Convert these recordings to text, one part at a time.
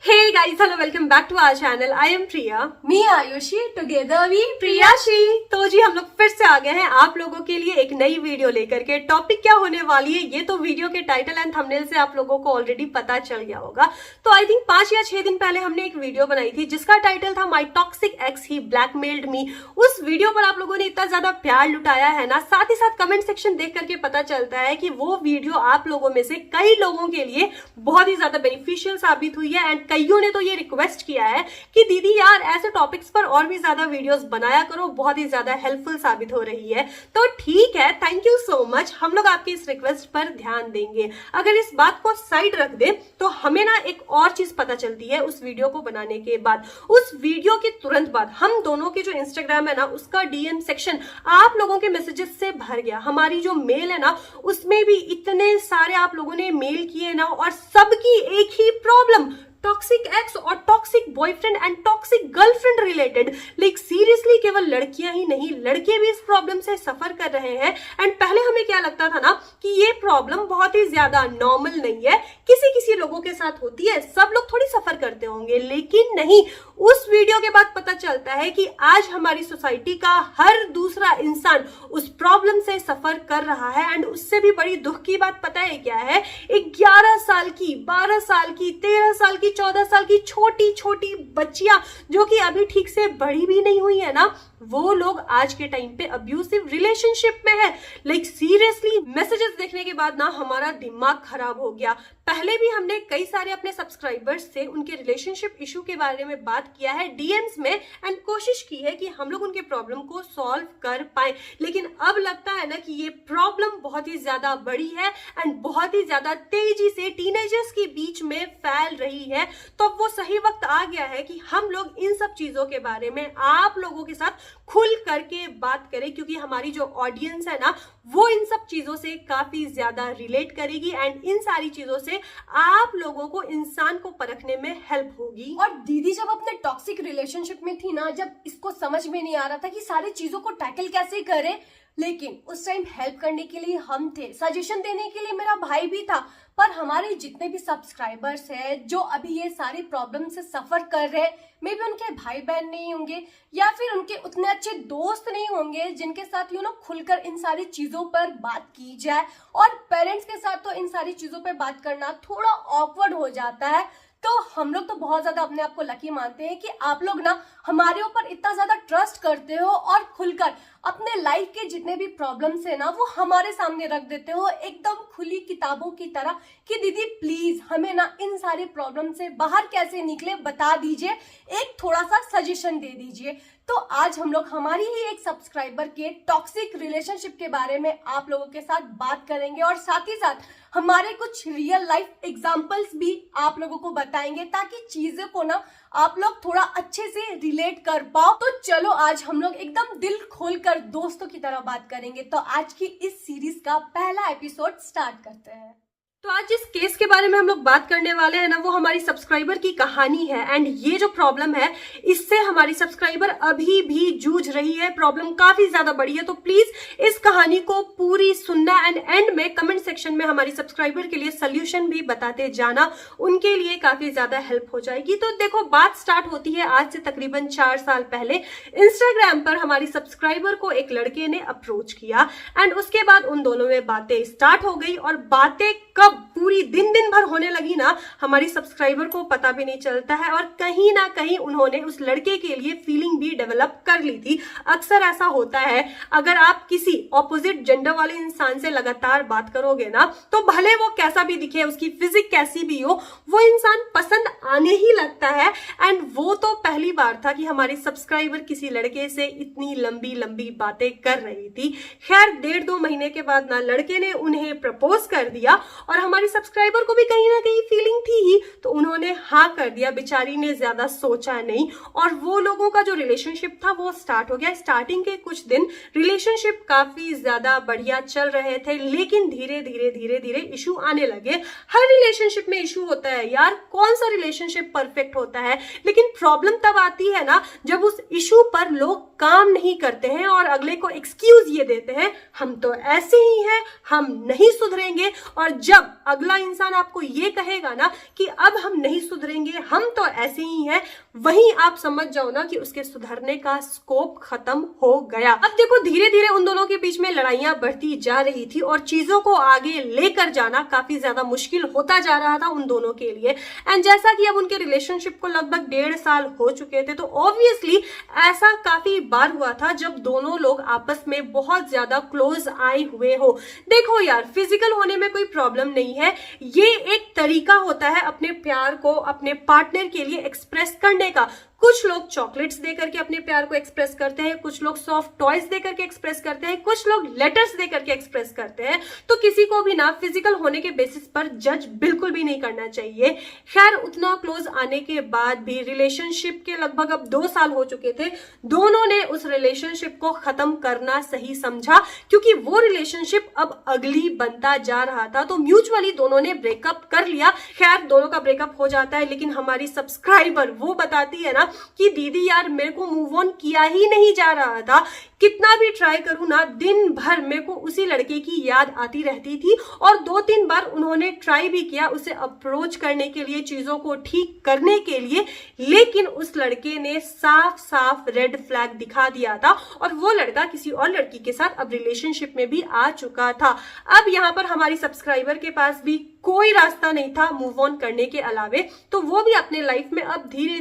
Hey guys, hello, welcome back to our channel. I am Priya. Me Ayushi, together we प्रियाशी। तो जी हम लोग फिर से आ गए हैं आप लोगों के लिए एक नई वीडियो लेकर के। टॉपिक क्या होने वाली है ये तो वीडियो के टाइटल एंड थंबनेल से आप लोगों को ऑलरेडी पता चल गया होगा। तो आई थिंक 5 या 6 दिन पहले हमने एक वीडियो बनाई थी जिसका टाइटल था माई टॉक्सिक एक्स ही ब्लैकमेल्ड मी। उस वीडियो पर आप लोगों ने इतना ज्यादा प्यार लुटाया है ना, साथ ही साथ कमेंट सेक्शन देख करके पता चलता है कि वो वीडियो आप लोगों में से कई लोगों के लिए बहुत ही ज्यादा बेनिफिशियल साबित हुई है। एंड कईयों ने तो ये रिक्वेस्ट किया है कि दीदी यार ऐसे टॉपिक्स पर और भी ज्यादा वीडियोस बनाया करो, बहुत ही ज्यादा हेल्पफुल साबित हो रही है। तो ठीक है, थैंक यू सो मच, हम लोग आपकी इस रिक्वेस्ट पर ध्यान देंगे। अगर इस बात को साइड रख दे तो हमें ना एक और चीज पता चलती है उस वीडियो को बनाने के बाद। उस वीडियो के तुरंत बाद हम दोनों के जो इंस्टाग्राम है ना उसका डीएम सेक्शन आप लोगों के मैसेजेस से भर गया। हमारी जो मेल है ना उसमें भी इतने सारे आप लोगों ने मेल किए ना, और सबकी एक ही प्रॉब्लम, टॉक्सिक एक्स और toxic boyfriend and toxic girlfriend related. Like seriously केवल लड़कियां ही नहीं, लड़के भी इस प्रॉब्लम से सफर कर रहे हैं। एंड पहले हमें क्या लगता था ना कि ये प्रॉब्लम बहुत ही ज्यादा नॉर्मल नहीं है, किसी किसी लोगों के साथ होती है, सब लोग थोड़ी सफर करते होंगे, लेकिन नहीं। उस वीडियो के बाद पता चलता है कि आज हमारी सोसाइटी का हर दूसरा इंसान उस प्रॉब्लम से सफर कर रहा है। एंड उससे भी बड़ी दुख की बात पता है क्या है? 11 साल की, 12 साल की, 13 साल की, 14 साल की छोटी छोटी बच्चियां जो कि अभी ठीक से बड़ी भी नहीं हुई है ना, वो लोग आज के टाइम पे अब्यूसिव रिलेशनशिप में है। लाइक सीरियसली मैसेजेस देखने के बाद ना हमारा दिमाग खराब हो गया। पहले भी हमने कई सारे अपने सब्सक्राइबर्स से उनके रिलेशनशिप इशू के बारे में बात किया है डीएम्स में, एंड कोशिश की है कि हम लोग उनके प्रॉब्लम को सॉल्व कर पाए। लेकिन अब लगता है ना कि ये प्रॉब्लम बहुत ही ज्यादा बड़ी है एंड बहुत ही ज्यादा तेजी से टीनेजर्स के बीच में फैल रही है। तो वो सही वक्त आ गया है कि हम लोग इन सब चीजों के बारे में आप लोगों के साथ खुल करके बात करें, क्योंकि हमारी जो ऑडियंस है ना वो इन सब चीजों से काफी ज्यादा रिलेट करेगी एंड इन सारी चीजों से आप लोगों को इंसान को परखने में हेल्प होगी। और दीदी जब अपने टॉक्सिक रिलेशनशिप में थी ना, जब इसको समझ में नहीं आ रहा था कि सारी चीजों को टैकल कैसे करें, लेकिन उस टाइम हेल्प करने के लिए हम थे, सजेशन देने के लिए मेरा भाई भी था। पर हमारे जितने भी सब्सक्राइबर्स हैं जो अभी ये सारी प्रॉब्लम से सफर कर रहे हैं, मे बी उनके भाई बहन नहीं होंगे या फिर उनके उतने अच्छे दोस्त नहीं होंगे जिनके साथ खुलकर इन सारी चीजों पर बात की जाए। और पेरेंट्स के साथ तो इन सारी चीजों पर बात करना थोड़ा ऑकवर्ड हो जाता है। तो हम लोग तो बहुत ज्यादा अपने आप को लकी मानते हैं कि आप लोग ना हमारे ऊपर इतना ज्यादा ट्रस्ट करते हो और खुलकर अपने लाइफ के जितने भी प्रॉब्लम्स है ना वो हमारे सामने रख देते हो एकदम खुली किताबों की तरह कि दीदी प्लीज हमें ना इन सारे प्रॉब्लम से बाहर कैसे निकले बता दीजिए, एक थोड़ा सा सजेशन दे दीजिए। तो आज हम लोग हमारी ही एक सब्सक्राइबर के टॉक्सिक रिलेशनशिप के बारे में आप लोगों के साथ बात करेंगे और साथ ही साथ हमारे कुछ रियल लाइफ एग्जांपल्स भी आप लोगों को बताएंगे ताकि चीजें को ना आप लोग थोड़ा अच्छे से रिलेट कर पाओ। तो चलो आज हम लोग एकदम दिल खोलकर दोस्तों की तरह बात करेंगे। तो आज की इस सीरीज का पहला एपिसोड स्टार्ट करते हैं। तो आज जिस केस के बारे में हम लोग बात करने वाले हैं ना वो हमारी सब्सक्राइबर की कहानी है। एंड ये जो प्रॉब्लम है इससे हमारी सब्सक्राइबर अभी भी जूझ रही है, प्रॉब्लम काफी ज्यादा बड़ी है। तो प्लीज इस कहानी को पूरी सुनना एंड एंड में कमेंट सेक्शन में हमारी सब्सक्राइबर के लिए सोल्यूशन भी बताते जाना, उनके लिए काफी ज्यादा हेल्प हो जाएगी। तो देखो बात स्टार्ट होती है आज से तकरीबन 4 साल पहले। इंस्टाग्राम पर हमारी सब्सक्राइबर को एक लड़के ने अप्रोच किया एंड उसके बाद उन दोनों में बातें स्टार्ट हो गई। और बातें कब पूरी दिन भर होने लगी ना हमारी सब्सक्राइबर को पता भी नहीं चलता है। और कहीं ना कहीं उन्होंने उस लड़के के लिए फीलिंग भी डेवलप कर ली थी। अक्सर ऐसा होता है, अगर आप किसी ऑपोजिट जेंडर वाले इंसान से लगातार बात करोगे ना तो भले वो कैसा भी दिखे, उसकी फिजिक कैसी भी हो, वो इंसान पसंद आने ही लगता है। एंड वो तो पहली बार था कि हमारी सब्सक्राइबर किसी लड़के से इतनी लंबी लंबी बातें कर रही थी। खैर 1.5-2 महीने के बाद ना लड़के ने उन्हें प्रपोज कर दिया और हमारी सब्सक्राइबर को भी कहीं ना कहीं फीलिंग थी ही, तो उन्होंने हाँ कर दिया। बेचारी ने ज्यादा सोचा नहीं और वो लोगों का जो रिलेशनशिप था वो स्टार्ट हो गया। स्टार्टिंग के कुछ दिन रिलेशनशिप काफी ज्यादा बढ़िया चल रहे थे, लेकिन धीरे धीरे इशू आने लगे। हर रिलेशनशिप में इशू होता है यार, कौन सा रिलेशनशिप परफेक्ट होता है? लेकिन प्रॉब्लम तब आती है ना जब उस इशू पर लोग काम नहीं करते हैं और अगले को एक्सक्यूज ये देते हैं, हम तो ऐसे ही हैं, हम नहीं सुधरेंगे। और जब जब अगला इंसान आपको ये कहेगा ना कि अब हम नहीं सुधरेंगे, हम तो ऐसे ही हैं, वहीं आप समझ जाओ ना कि उसके सुधरने का स्कोप खत्म हो गया। अब देखो धीरे धीरे उन दोनों के बीच में लड़ाइयां बढ़ती जा रही थी और चीजों को आगे लेकर जाना काफी ज्यादा मुश्किल होता जा रहा था उन दोनों के लिए। एंड जैसा कि अब उनके रिलेशनशिप को लगभग 1.5 साल हो चुके थे, तो ऑब्वियसली ऐसा काफी बार हुआ था जब दोनों लोग आपस में बहुत ज्यादा क्लोज आए हुए हो। देखो यार, फिजिकल होने में कोई प्रॉब्लम नहीं है, ये एक तरीका होता है अपने प्यार को अपने पार्टनर के लिए एक्सप्रेस करने का। कुछ लोग चॉकलेट्स देकर के अपने प्यार को एक्सप्रेस करते हैं, कुछ लोग सॉफ्ट टॉयज देकर के एक्सप्रेस करते हैं, कुछ लोग लेटर्स देकर के एक्सप्रेस करते हैं। तो किसी को भी ना फिजिकल होने के बेसिस पर जज बिल्कुल भी नहीं करना चाहिए। खैर, उतना क्लोज आने के बाद भी रिलेशनशिप के लगभग अब 2 साल हो चुके थे, दोनों ने उस रिलेशनशिप को खत्म करना सही समझा, क्योंकि वो रिलेशनशिप अब अगली बनता जा रहा था। तो म्यूचुअली दोनों ने ब्रेकअप कर लिया। खैर, दोनों का ब्रेकअप हो जाता है, लेकिन हमारी सब्सक्राइबर वो बताती है ना कि दीदी यार, मेरे को मूव ऑन किया ही नहीं जा रहा था, कितना भी ट्राई करूं ना, दिन भर मेरे को उसी लड़के की याद आती रहती थी। और 2-3 बार उन्होंने ट्राई भी किया उसे अप्रोच करने के लिए, चीजों को ठीक करने के लिए, लेकिन उस लड़के ने साफ साफ रेड फ्लैग दिखा दिया था और वो लड़का किसी और लड़की के साथ अब रिलेशनशिप में भी आ चुका था। अब यहाँ पर हमारी सब्सक्राइबर के पास भी कोई रास्ता नहीं था मूव ऑन करने के अलावे, तो वो भी अपने लाइफ में अब धीरे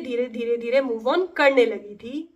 धीरे मूव ऑन करने लगी थी।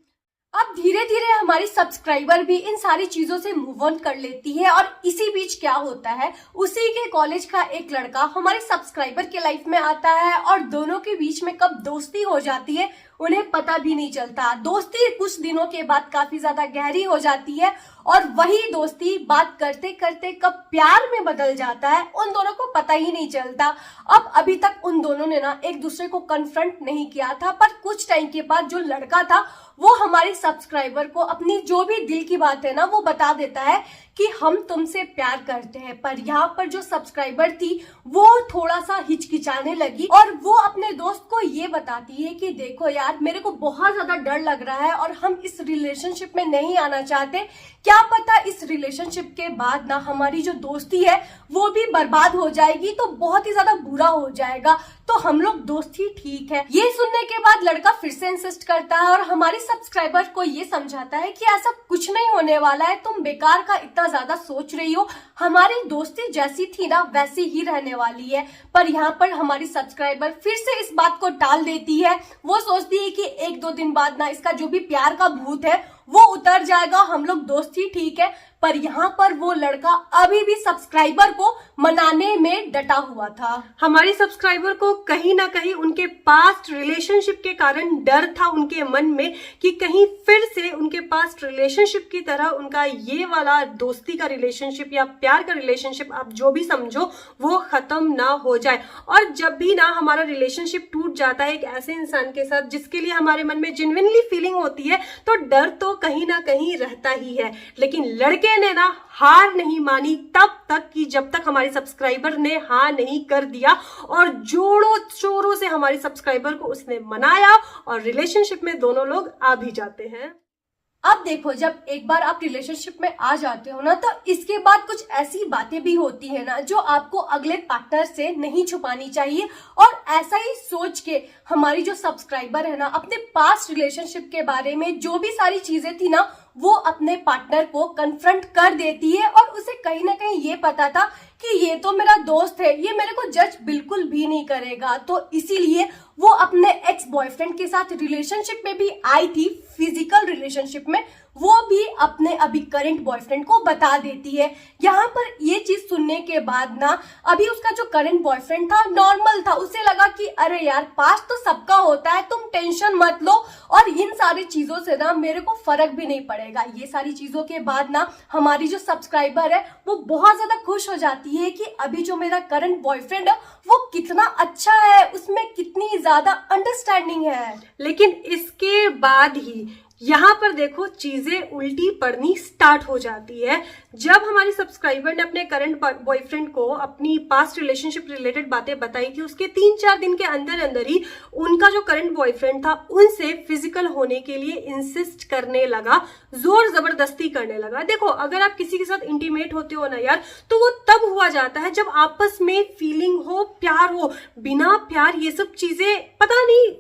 अब धीरे धीरे हमारी सब्सक्राइबर भी इन सारी चीजों से मूव ऑन कर लेती है। और इसी बीच क्या होता है, उसी के कॉलेज का एक लड़का हमारे सब्सक्राइबर के लाइफ में आता है और दोनों के बीच में कब दोस्ती हो जाती है उन्हें पता भी नहीं चलता। दोस्ती कुछ दिनों के बाद काफी ज्यादा गहरी हो जाती है और वही दोस्ती बात करते करते कब प्यार में बदल जाता है उन दोनों को पता ही नहीं चलता। अब अभी तक उन दोनों ने ना एक दूसरे को कन्फ्रंट नहीं किया था, पर कुछ टाइम के बाद जो लड़का था वो हमारे सब्सक्राइबर को अपनी जो भी दिल की बात है ना वो बता देता है कि हम तुमसे प्यार करते हैं। पर यहाँ पर जो सब्सक्राइबर थी वो थोड़ा सा हिचकिचाने लगी और वो अपने दोस्त को ये बताती है कि देखो यार, मेरे को बहुत ज्यादा डर लग रहा है और हम इस रिलेशनशिप में नहीं आना चाहते। क्या पता इस रिलेशनशिप के बाद ना हमारी जो दोस्ती है वो भी बर्बाद हो जाएगी, तो बहुत ही ज्यादा बुरा हो जाएगा, तो हम लोग दोस्ती ठीक है। ये सुनने के बाद लड़का फिर से इंसिस्ट करता है और हमारे सब्सक्राइबर को ये समझाता है कि ऐसा कुछ नहीं होने वाला है, तुम बेकार का इतना ज्यादा सोच रही हो, हमारी दोस्ती जैसी थी ना वैसी ही रहने वाली है। पर यहाँ पर हमारी सब्सक्राइबर फिर से इस बात को टाल देती है। वो सोचती है कि 1-2 दिन बाद ना इसका जो भी प्यार का भूत है वो उतर जाएगा, हम लोग दोस्ती ठीक है। पर यहाँ पर वो लड़का अभी भी सब्सक्राइबर को मनाने में डटा हुआ था। हमारी सब्सक्राइबर को कहीं ना कहीं उनके पास्ट रिलेशनशिप के कारण डर था उनके मन में कि कहीं फिर से उनके पास्ट रिलेशनशिप की तरह उनका ये वाला दोस्ती का रिलेशनशिप या प्यार का रिलेशनशिप, आप जो भी समझो, वो खत्म ना हो जाए। और जब भी ना हमारा रिलेशनशिप टूट जाता है एक ऐसे इंसान के साथ जिसके लिए हमारे मन में जेन्युइनली फीलिंग होती है, तो डर तो कहीं ना कहीं रहता ही है। लेकिन लड़के ने ना हार नहीं मानी तब तक कि जब तक हमारे सब्सक्राइबर ने हाँ नहीं कर दिया, और जोरों शोरों से हमारी सब्सक्राइबर को उसने मनाया और रिलेशनशिप में दोनों लोग आ भी जाते हैं। अब देखो, जब एक बार आप रिलेशनशिप में आ जाते हो ना, तो इसके बाद कुछ ऐसी बातें भी होती है ना जो आपको अगले पार्टनर से नहीं छुपानी चाहिए। और ऐसा ही सोच के हमारी जो सब्सक्राइबर है ना, अपने पास्ट रिलेशनशिप के बारे में जो भी सारी चीजें थी ना वो अपने पार्टनर को कन्फ्रंट कर देती है। और उसे कहीं ना कहीं ये पता था कि ये तो मेरा दोस्त है, ये मेरे को जज बिल्कुल भी नहीं करेगा, तो इसीलिए वो अपने एक्स बॉयफ्रेंड के साथ रिलेशनशिप में भी आई थी, फिजिकल रिलेशनशिप में, वो भी अपने अभी करंट बॉयफ्रेंड को बता देती है। यहाँ पर ये चीज सुनने के बाद ना अभी उसका जो करंट बॉयफ्रेंड था नॉर्मल था, उसे लगा कि अरे यार, पास्ट तो सबका होता है, तुम टेंशन मत लो और इन सारी चीजों से ना मेरे को फर्क भी नहीं पड़ेगा। ये सारी चीजों के बाद ना हमारी जो सब्सक्राइबर है वो बहुत ज्यादा खुश हो जाती है कि अभी जो मेरा करंट बॉयफ्रेंड है वो कितना अच्छा है, उसमें कितनी ज्यादा अंडरस्टैंडिंग है। लेकिन इसके बाद ही यहाँ पर देखो चीजें उल्टी पड़नी स्टार्ट हो जाती है। जब हमारी सब्सक्राइबर ने अपने करंट बॉयफ्रेंड को अपनी पास्ट रिलेशनशिप रिलेटेड बातें बताई थी, उसके 3-4 दिन के अंदर अंदर ही उनका जो करंट बॉयफ्रेंड था उनसे फिजिकल होने के लिए इंसिस्ट करने लगा, जोर जबरदस्ती करने लगा। देखो अगर आप किसी के साथ इंटीमेट होते हो ना यार, तो वो तब हुआ जाता है जब आपस में फीलिंग हो, प्यार हो। बिना प्यार ये सब चीजें पता नहीं,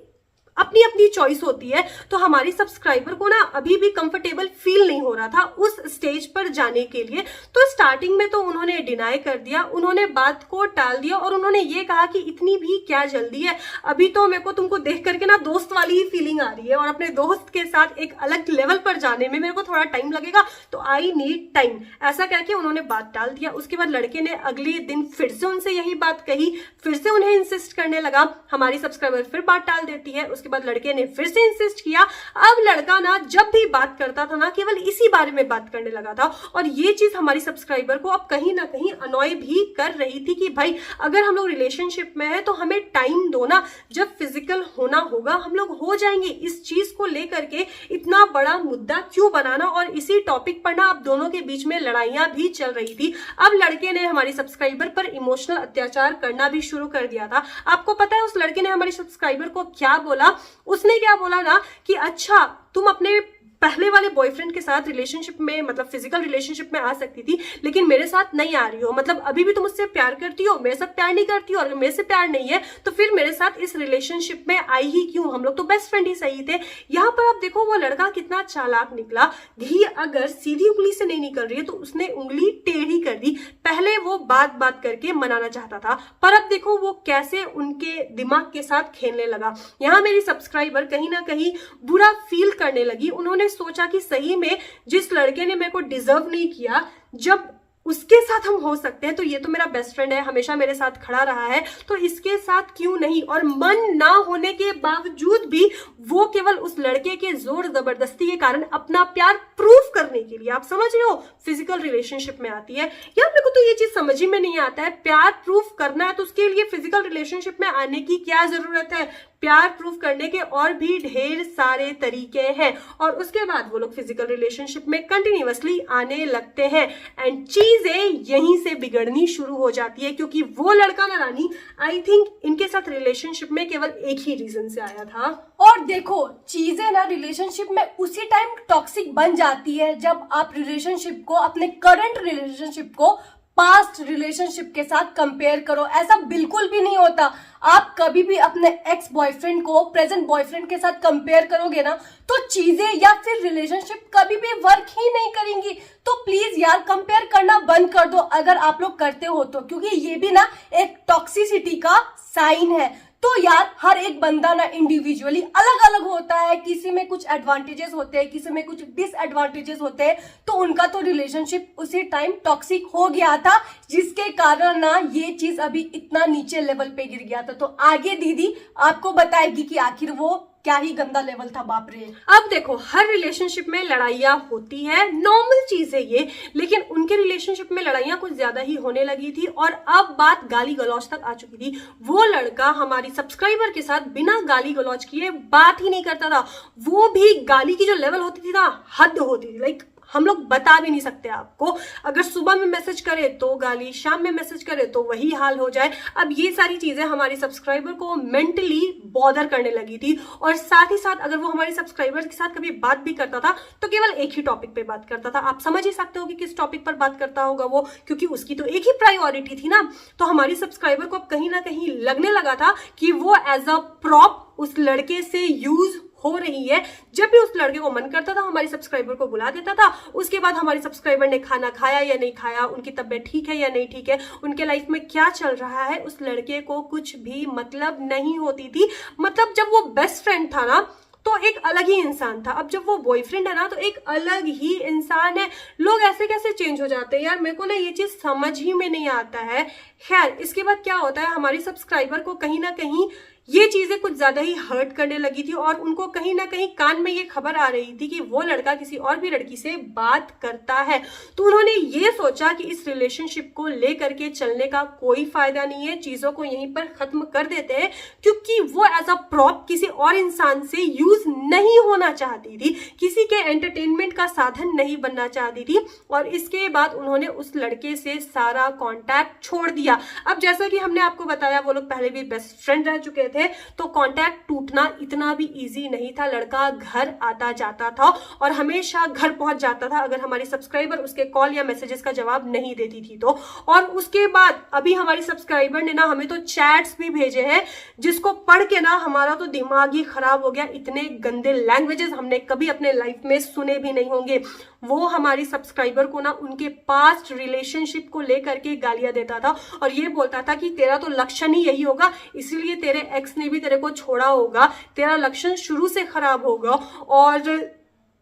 अपनी अपनी चॉइस होती है। तो हमारी सब्सक्राइबर को ना अभी भी कंफर्टेबल फील नहीं हो रहा था उस स्टेज पर जाने के लिए। तो स्टार्टिंग में तो उन्होंने डिनाई कर दिया, उन्होंने बात को टाल दिया और उन्होंने ये कहा कि इतनी भी क्या जल्दी है, अभी तो मेरे को तुमको देख करके ना दोस्त वाली ही फीलिंग आ रही है और अपने दोस्त के साथ एक अलग लेवल पर जाने में मेरे को थोड़ा टाइम लगेगा, तो आई नीड टाइम, ऐसा कह के उन्होंने बात टाल दिया। उसके बाद लड़के ने अगले दिन फिर से उनसे यही बात कही, फिर से उन्हें इंसिस्ट करने लगा। हमारी सब्सक्राइबर फिर बात टाल देती है। उसके बाद लड़के ने फिर से इंसिस्ट किया। अब लड़का ना जब भी बात करता था ना केवल इसी बारे में बात करने लगा था और ये चीज हमारी सब्सक्राइबर को अब कहीं ना कहीं अनॉय भी कर रही थी कि भाई अगर हम लोग रिलेशनशिप में है तो हमें टाइम दो ना, जब फिजिकल होना होगा हम लोग हो जाएंगे। इस चीज को लेकर के इतना बड़ा मुद्दा क्यों बनाना, और इसी टॉपिक पर ना अब दोनों के बीच में लड़ाइयां भी चल रही थी। अब लड़के ने हमारी सब्सक्राइबर पर इमोशनल अत्याचार करना भी शुरू कर दिया था। आपको पता है उस लड़के ने हमारी सब्सक्राइबर को क्या बोला? उसने क्या बोला ना कि अच्छा तुम अपने पहले वाले बॉयफ्रेंड के साथ रिलेशनशिप में, मतलब फिजिकल रिलेशनशिप में आ सकती थी, लेकिन मेरे साथ नहीं आ रही हो, मतलब अभी भी तुम मुझसे प्यार करती हो, मेरे साथ प्यार नहीं करती हो, और मेरे से प्यार नहीं है तो फिर मेरे साथ इस रिलेशनशिप में आई ही क्यों? हम लोग तो बेस्ट फ्रेंड ही सही थे। यहाँ पर आप देखो वो लड़का कितना चालाक निकला। घी अगर सीधी उंगली से नहीं निकल रही है तो उसने उंगली टेढ़ी कर दी। पहले वो बात बात करके मनाना चाहता था, पर अब देखो वो कैसे उनके दिमाग के साथ खेलने लगा। यहाँ मेरी सब्सक्राइबर कहीं ना कहीं बुरा फील करने लगी। उन्होंने सोचा कि सही में जिस लड़के ने मेरे को डिजर्व नहीं किया, जब उसके साथ हम हो सकते हैं तो ये तो मेरा बेस्ट फ्रेंड है, हमेशा मेरे साथ खड़ा रहा है, तो इसके साथ क्यों नहीं? और मन ना होने के बावजूद भी वो केवल उस लड़के के जोर जबरदस्ती के कारण अपना प्यार प्रूफ करने के लिए, आप समझ रहे हो, फिजिकल रिलेशनशिप में आती है। यार मेरे को तो ये चीज समझ ही में नहीं आता है। प्यार प्रूफ करना है तो उसके लिए फिजिकल रिलेशनशिप में आने की क्या जरूरत है? प्यार प्रूफ करने के और भी ढेर सारे तरीके हैं। और उसके बाद वो लोग फिजिकल रिलेशनशिप में कंटिन्यूअसली आने लगते हैं एंड चीजें यहीं से बिगड़नी शुरू हो जाती है, क्योंकि वो लड़का ना रानी आई थिंक इनके साथ रिलेशनशिप में केवल एक ही रीजन से आया था। और देखो चीजें ना रिलेशनशिप में उसी टाइम टॉक्सिक बन जाती है जब आप रिलेशनशिप को, अपने करंट रिलेशनशिप को पास्ट रिलेशनशिप के साथ कंपेयर करो। ऐसा बिल्कुल भी नहीं होता। आप कभी भी अपने एक्स बॉयफ्रेंड को प्रेजेंट बॉयफ्रेंड के साथ कंपेयर करोगे ना तो चीजें या फिर रिलेशनशिप कभी भी वर्क ही नहीं करेंगी। तो प्लीज यार कंपेयर करना बंद कर दो अगर आप लोग करते हो तो, क्योंकि ये भी ना एक टॉक्सिसिटी का साइन है। तो यार हर एक बंदा ना इंडिविजुअली अलग अलग होता है, किसी में कुछ एडवांटेजेस होते हैं, किसी में कुछ डिसएडवांटेजेस होते हैं। तो उनका तो रिलेशनशिप उसी टाइम टॉक्सिक हो गया था, जिसके कारण ना ये चीज अभी इतना नीचे लेवल पे गिर गया था। तो आगे दीदी आपको बताएगी कि आखिर वो क्या ही गंदा लेवल था, बाप रे। अब देखो हर रिलेशनशिप में लड़ाइयां होती है, नॉर्मल चीज है ये, लेकिन उनके रिलेशनशिप में लड़ाइयां कुछ ज्यादा ही होने लगी थी और अब बात गाली गलौज तक आ चुकी थी। वो लड़का हमारी सब्सक्राइबर के साथ बिना गाली गलौज किए बात ही नहीं करता था। वो भी गाली की जो लेवल होती थी ना, हद होती थी, लाइक हम लोग बता भी नहीं सकते आपको। अगर सुबह में मैसेज करे तो गाली, शाम में मैसेज करे तो वही हाल हो जाए। अब ये सारी चीजें हमारी सब्सक्राइबर को मेंटली बॉदर करने लगी थी। और साथ ही साथ अगर वो हमारी सब्सक्राइबर के साथ कभी बात भी करता था तो केवल एक ही टॉपिक पे बात करता था। आप समझ ही सकते हो कि किस टॉपिक पर बात करता होगा वो, क्योंकि उसकी तो एक ही प्रायोरिटी थी ना। तो हमारी सब्सक्राइबर को अब कहीं ना कहीं लगने लगा था कि वो एज अ प्रॉप उस लड़के से यूज हो रही है। जब भी उस लड़के को मन करता था हमारी सब्सक्राइबर को बुला देता था। उसके बाद हमारी सब्सक्राइबर ने खाना खाया या नहीं खाया, उनकी तबीयत ठीक है या नहीं ठीक है, उनके लाइफ में क्या चल रहा है, उस लड़के को कुछ भी मतलब नहीं होती थी। मतलब जब वो बेस्ट फ्रेंड था ना तो एक अलग ही इंसान था, अब जब वो बॉयफ्रेंड है ना तो एक अलग ही इंसान है। लोग ऐसे कैसे चेंज हो जाते हैं यार, मेरे को ना ये चीज समझ ही में नहीं आता है। खैर इसके बाद क्या होता है, हमारी सब्सक्राइबर को कहीं ना कहीं ये चीजें कुछ ज्यादा ही हर्ट करने लगी थी और उनको कहीं ना कहीं कान में ये खबर आ रही थी कि वो लड़का किसी और भी लड़की से बात करता है। तो उन्होंने ये सोचा कि इस रिलेशनशिप को लेकर के चलने का कोई फायदा नहीं है, चीजों को यहीं पर खत्म कर देते हैं, क्योंकि वो एज अ प्रॉप किसी और इंसान से यूज नहीं होना चाहती थी, किसी के एंटरटेनमेंट का साधन नहीं बनना चाहती थी। और इसके बाद उन्होंने उस लड़के से सारा कांटेक्ट छोड़ दिया। अब जैसा कि हमने आपको बताया वो लोग पहले भी बेस्ट फ्रेंड रह चुके थे, तो कांटेक्ट टूटना इतना भी इजी नहीं था। लड़का घर आता जाता था और हमेशा घर पहुंच जाता था अगर हमारी सब्सक्राइबर उसके कॉल या मैसेजेस का जवाब नहीं देती थी तो। और उसके बाद अभी हमारी सब्सक्राइबर ने ना हमें तो चैट्स भी भेजे हैं जिसको पढ़ के ना हमारा तो दिमाग ही खराब हो गया। इतने गंदे लैंग्वेजेस हमने कभी अपने लाइफ में सुने भी नहीं होंगे। वो हमारी सब्सक्राइबर को ना उनके पास्ट रिलेशनशिप को लेकर के गालियां देता था और ये बोलता था कि तेरा तो लक्षण ही यही होगा, इसीलिए तेरे एक्स ने भी तेरे को छोड़ा होगा, तेरा लक्षण शुरू से खराब होगा। और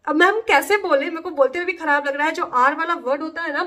अब मैं हम कैसे बोले, मेरे को बोलते हुए भी खराब लग रहा है, जो आर वाला वर्ड होता है ना,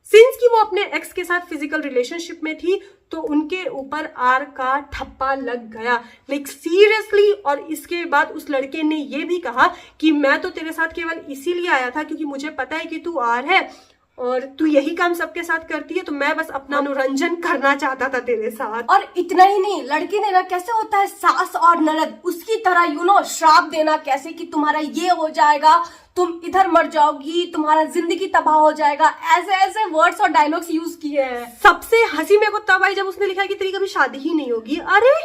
सिंस कि वो अपने एक्स के साथ फिजिकल रिलेशनशिप में थी तो उनके ऊपर आर का ठप्पा लग गया, लाइक सीरियसली। और इसके बाद उस लड़के ने ये भी कहा कि मैं तो तेरे साथ केवल इसीलिए आया था क्योंकि मुझे पता है कि तू आर है और तू यही काम सबके साथ करती है, तो मैं बस अपना मनोरंजन करना चाहता था तेरे साथ। और इतना ही नहीं, लड़की ने ना कैसे होता है सास और ननद उसकी तरह श्राप देना, कैसे कि तुम्हारा ये हो जाएगा, तुम इधर मर जाओगी, तुम्हारा जिंदगी तबाह हो जाएगा, ऐसे ऐसे वर्ड्स और डायलॉग्स यूज किए हैं। सबसे हंसी मेरे को तब आई जब उसने लिखा कि तेरी कभी शादी ही नहीं होगी। अरे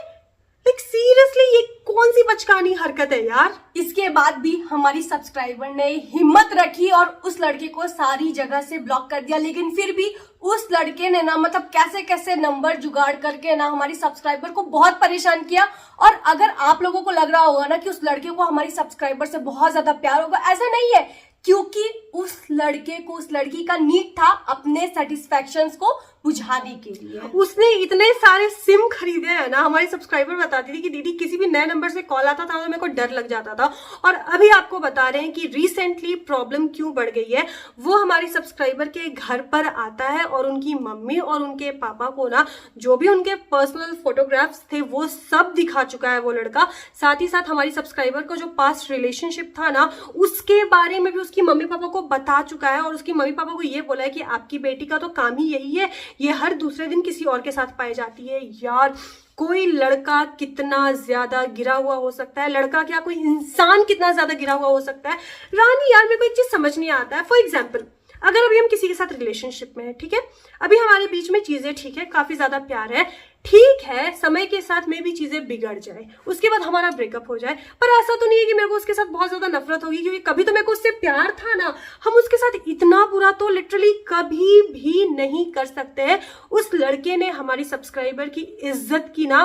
लाइक सीरियसली ये कौन सी बचकानी हरकत है यार। इसके बाद भी हमारी सब्सक्राइबर ने हिम्मत रखी और उस लड़के को सारी जगह से ब्लॉक कर दिया, लेकिन फिर भी उस लड़के ने ना मतलब कैसे कैसे नंबर जुगाड़ करके ना हमारी सब्सक्राइबर को बहुत परेशान किया। और अगर आप लोगों को लग रहा होगा ना कि उस लड़के को हमारी सब्सक्राइबर से बहुत ज्यादा प्यार होगा, ऐसा नहीं है, क्योंकि उस लड़के को उस लड़की का नीड था अपने सेटिस्फैक्शंस को बुझाने के लिए। उसने इतने सारे सिम खरीदे हैं ना, हमारी सब्सक्राइबर बताती थी कि दीदी किसी भी नए नंबर से कॉल आता था तो मेरे को डर लग जाता था। और अभी आपको बता रहे हैं कि रिसेंटली प्रॉब्लम क्यों बढ़ गई है। वो हमारी सब्सक्राइबर के घर पर आता है और उनकी मम्मी और उनके पापा को ना जो भी उनके पर्सनल फोटोग्राफ्स थे वो सब दिखा चुका है वो लड़का। साथ ही साथ हमारी सब्सक्राइबर का जो पास्ट रिलेशनशिप था ना उसके बारे में भी उसकी मम्मी पापा को बता चुका है और उसकी मम्मी पापा को ये बोला है कि आपकी बेटी का तो काम ही यही है, ये हर दूसरे दिन किसी और के साथ पाई जाती है। यार कोई लड़का कितना ज्यादा गिरा हुआ हो सकता है, लड़का क्या कोई इंसान कितना ज्यादा गिरा हुआ हो सकता है। रानी यार मेरे को एक चीज समझ नहीं आता है। फॉर एग्जाम्पल अगर अभी हम किसी के साथ रिलेशनशिप में है, ठीक है, अभी हमारे बीच में चीजें ठीक है, काफी ज्यादा प्यार है, ठीक है, समय के साथ में भी चीजें बिगड़ जाए, उसके बाद हमारा ब्रेकअप हो जाए, पर ऐसा तो नहीं है कि मेरे को उसके साथ बहुत ज्यादा नफरत होगी, क्योंकि कभी तो मेरे को उससे प्यार था ना। हम उसके साथ इतना बुरा तो लिटरली कभी भी नहीं कर सकते हैं। उस लड़के ने हमारी सब्सक्राइबर की इज्जत की ना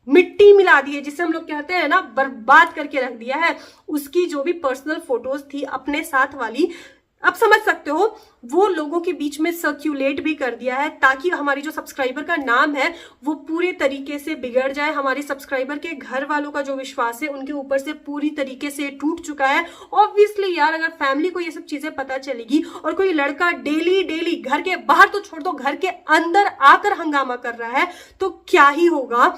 मिट्टी मिला दी है, जिसे हम लोग कहते हैं ना बर्बाद करके रख दिया है। उसकी जो भी पर्सनल फोटोज थी अपने साथ वाली, अब समझ सकते हो, वो लोगों के बीच में सर्क्यूलेट भी कर दिया है ताकि हमारी जो सब्सक्राइबर का नाम है वो पूरे तरीके से बिगड़ जाए। हमारी सब्सक्राइबर के घर वालों का जो विश्वास है उनके ऊपर से पूरी तरीके से टूट चुका है। ऑब्वियसली यार अगर फैमिली को ये सब चीजें पता चलेगी और कोई लड़का डेली डेली घर के बाहर तो छोड़ दो घर के अंदर आकर हंगामा कर रहा है तो क्या ही होगा।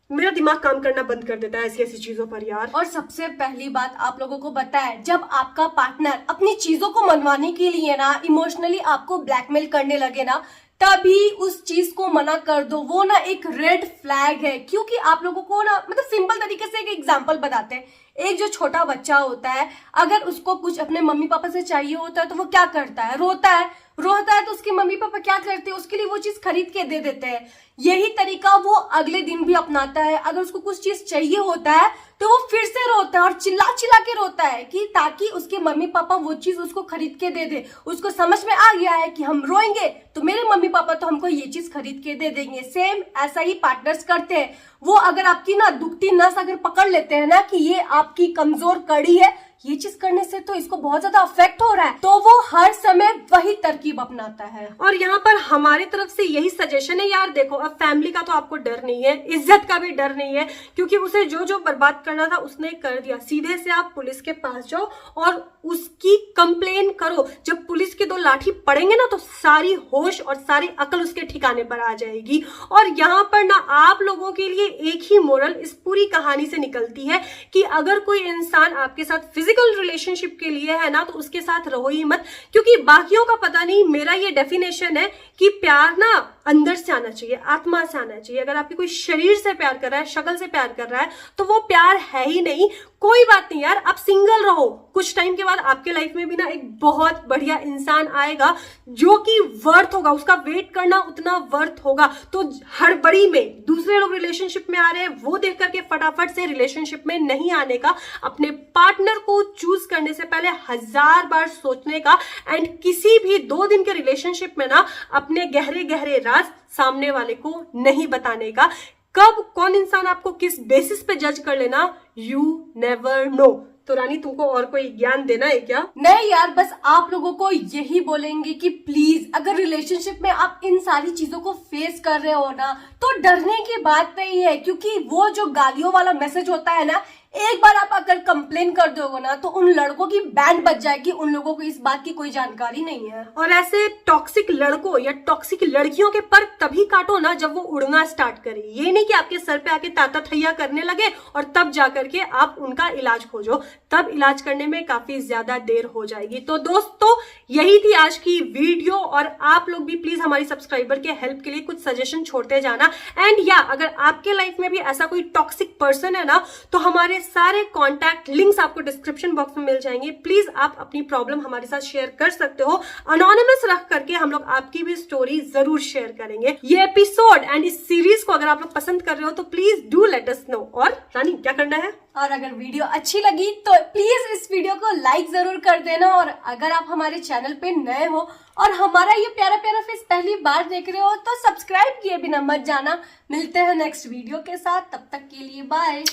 मेरा दिमाग काम करना बंद कर देता है ऐसी ऐसी चीजों पर यार। और सबसे पहली बात आप लोगों को पता है, जब आपका पार्टनर अपनी चीजों को मनवाने के लिए ना इमोशनली आपको ब्लैकमेल करने लगे ना, तभी उस चीज को मना कर दो। वो ना एक रेड फ्लैग है, क्योंकि आप लोगों को ना मतलब सिंपल तरीके से एक एग्जांपल बताते हैं। एक जो छोटा बच्चा होता है, अगर उसको कुछ अपने मम्मी पापा से चाहिए होता है तो वो क्या करता है, रोता है। रोता है तो उसके मम्मी पापा क्या करते हैं, उसके लिए वो चीज खरीद के दे देते हैं। यही तरीका वो अगले दिन भी अपनाता है। अगर उसको कुछ चीज चाहिए होता है तो वो फिर से रोता है और चिल्ला चिल्ला के रोता है कि ताकि उसके मम्मी पापा वो चीज उसको खरीद के दे दे। उसको समझ में आ गया है कि हम रोएंगे तो मेरे मम्मी पापा तो हमको ये चीज खरीद के दे देंगे। सेम ऐसा ही पार्टनर्स करते हैं। वो अगर आपकी ना दुखती नस अगर पकड़ लेते हैं ना कि ये आपकी कमजोर कड़ी है, ये चीज करने से तो इसको बहुत ज्यादा अफेक्ट हो रहा है, तो वो हर समय वही तरकीब अपनाता है। और यहाँ पर हमारी तरफ से यही सजेशन है यार, देखो अब फैमिली का तो आपको डर नहीं है, इज्जत का भी डर नहीं है, क्योंकि उसे जो जो बर्बाद करना था उसने कर दिया। सीधे से आप पुलिस के पास जाओ और उसकी कंप्लेन करो। जब पुलिस के 2 लाठी पड़ेंगे ना तो सारी होश और सारी अकल उसके ठिकाने पर आ जाएगी। और यहाँ पर ना आप लोगों के लिए एक ही मोरल इस पूरी कहानी से निकलती है कि अगर कोई इंसान आपके साथ फिजिकल रिलेशनशिप के लिए है ना तो उसके साथ रहो ही मत, क्योंकि बाकियों का पता नहीं, मेरा ये डेफिनेशन है कि प्यार ना अंदर से आना चाहिए, आत्मा से आना चाहिए। अगर आपके कोई शरीर से प्यार कर रहा है, शक्ल से प्यार कर रहा है, तो वो प्यार है ही नहीं। कोई बात नहीं यार, आप सिंगल रहो, कुछ टाइम के बाद आपके लाइफ में भी ना एक बहुत बढ़िया इंसान आएगा जो कि वर्थ होगा, उसका वेट करना उतना वर्थ होगा। तो हड़बड़ी में दूसरे लोग रिलेशनशिप में आ रहे हैं वो देख करके फटाफट से रिलेशनशिप में नहीं आने का, अपने पार्टनर को चूज करने से पहले 1000 बार सोचने का। एंड किसी भी 2 दिन के रिलेशनशिप में ना अपने गहरे गहरे राज सामने वाले को नहीं बताने का। कब कौन इंसान आपको किस बेसिस पे जज कर लेना, यू नेवर नो। तो रानी तुमको और कोई ज्ञान देना है क्या? नहीं यार, बस आप लोगों को यही बोलेंगे कि प्लीज अगर रिलेशनशिप में आप इन सारी चीजों को फेस कर रहे हो ना तो डरने की बात नहीं है, क्योंकि वो जो गालियों वाला मैसेज होता है ना, एक बार आप अगर कंप्लेन कर दोगे ना तो उन लड़कों की बैंड बज जाएगी, उन लोगों को इस बात की कोई जानकारी नहीं है। और ऐसे टॉक्सिक लड़कों या टॉक्सिक लड़कियों के पर तभी काटो ना जब वो उड़ना स्टार्ट करे। ये नहीं कि आपके सर पे आके ताता थैया करने लगे और तब जाकर के आप उनका इलाज खोजो, तब इलाज करने में काफी ज्यादा देर हो जाएगी। तो दोस्तों यही थी आज की वीडियो, और आप लोग भी प्लीज हमारी सब्सक्राइबर के हेल्प के लिए कुछ सजेशन छोड़ते जाना। एंड या अगर आपके लाइफ में भी ऐसा कोई टॉक्सिक पर्सन है ना तो हमारे सारे कॉन्टैक्ट लिंक्स आपको डिस्क्रिप्शन बॉक्स में मिल जाएंगे। प्लीज आप अपनी प्रॉब्लम हमारे साथ शेयर कर सकते हो, अनोनिमस रख करके हम लोग आपकी भी स्टोरी जरूर शेयर करेंगे। ये एपिसोड एंड इस सीरीज को अगर आप लोग पसंद कर रहे हो तो please do let us know. और रानी क्या करना है? और अगर वीडियो अच्छी लगी तो प्लीज इस वीडियो को लाइक जरूर कर देना, और अगर आप हमारे चैनल पे नए हो और हमारा ये प्यारा प्यारा फेस पहली बार देख रहे हो तो सब्सक्राइब किए बिना मत जाना। मिलते हैं नेक्स्ट वीडियो के साथ, तब तक के लिए बाय।